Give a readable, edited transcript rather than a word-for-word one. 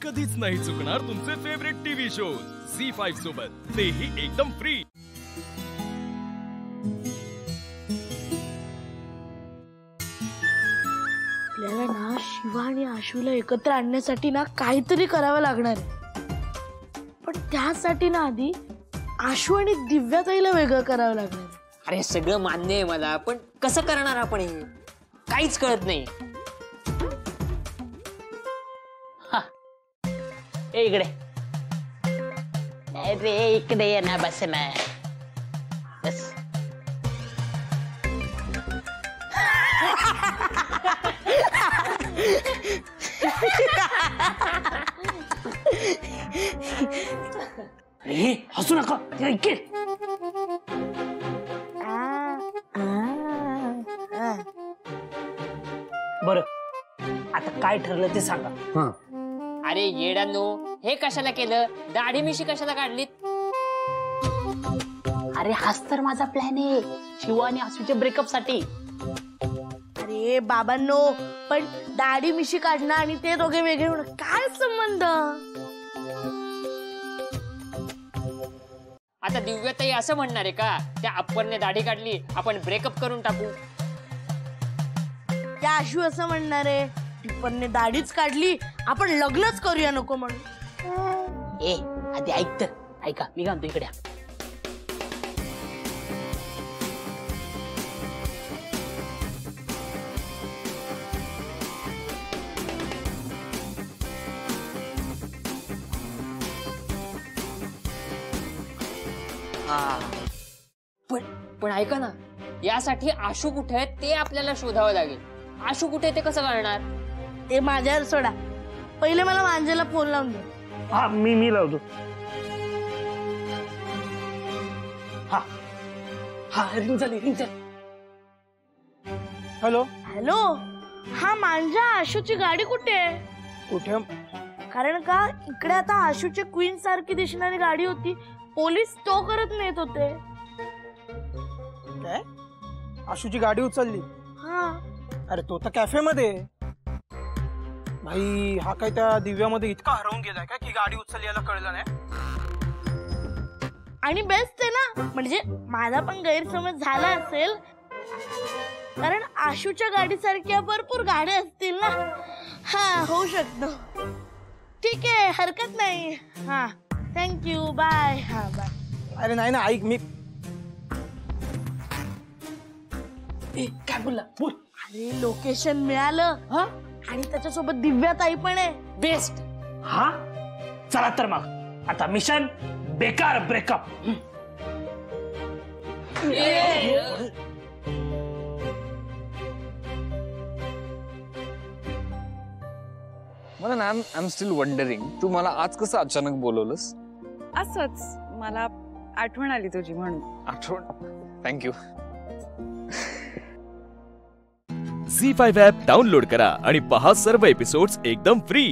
कधीच नाही चुकणार तुमचे फेवरेट टीव्ही शोज झी5 सोबत, तेही एकदम फ्री। आपल्याला ना शिवा आणि आशूला एकत्र आणण्यासाठी ना काहीतरी करावं लागणार आहे, पण त्यासाठी ना आधी आशू आणि दिव्याताईला वेगळं करावं लागणार आहे। अरे सगळं मान्य आहे मला, पण कसं करणार आपण हे काहीच कळत नाही। इकडे अरे इकडे ये ना, बस ना बस। हसू नका, ऐके बर आता काय ठरलं ते सांगा। अरे येडांनो, हे कशाला केलं? दाढी मिशी कशाला काढलीत? अरे हाच तर माझा प्लॅन आहे, शिवा आणि आशूच्या ब्रेकअप साठी। अरे बाबांनो, पण दाढी मिशी काढणं आणि ते दोघे वेगळे होणं काय संबंध? आता दिव्याताई असं म्हणणार आहे का, त्या अप्परने दाढी काढली आपण ब्रेकअप करून टाकू? त्या आशू असं म्हणणार आहे, टिप्परने दाढीच काढली आपण लग्नच करूया नको म्हणून। ए आधी ऐक तर, ऐका मी काय म्हणतो, इकडे पण ऐका ना, यासाठी आशू कुठे आहे ते आपल्याला शोधावं लागेल। आशू कुठे ते कसं कळणार? ते माझ्यावर सोडा, पहिले मला मांजेला फोन लावून दे। हा मी लावतो। हा हा रिंग झाली। हॅलो हॅलो, हा मांजा आशूची गाडी कुठे आहे? कुठे? कारण का इकडे आता आशूची क्वीन सारखी दिसणारी गाडी होती, पोलीस तो करत नेत होते। काय आशूची गाडी उचलली? हा अरे तो तर कॅफे मध्ये भाई, हा काय त्या दिव्यामध्ये इतका हरवून गेलाय का की गाडी उचलली याला कळलं नाही? आणि बेस्ट आहे ना, म्हणजे माझा पण गैरसमज झाला असेल, कारण आशूच्या गाडीसारख्या भरपूर गाड्या असतील ना। हा होऊ शकतो, ठीक आहे हरकत नाही। हा थँक्यू, बाय। हा बाय। अरे नाही ना, ऐक मी काय बोलला, बोल। अरे लोकेशन मिळालं हा, आणि त्याच्यासोबत दिव्याताई पण आहे। बेस्ट। हा चला तर मग आता मिशन बेकार ब्रेकअप। मला ना आय एम स्टिल वंडरिंग, तू मला आज कसं अचानक बोलवलंस? असंच मला आठवण आली तुझी म्हणून। आठवण? थँक्यू। झी5 ॲप डाउनलोड करा आणि पहा सर्व एपिसोड्स एकदम फ्री।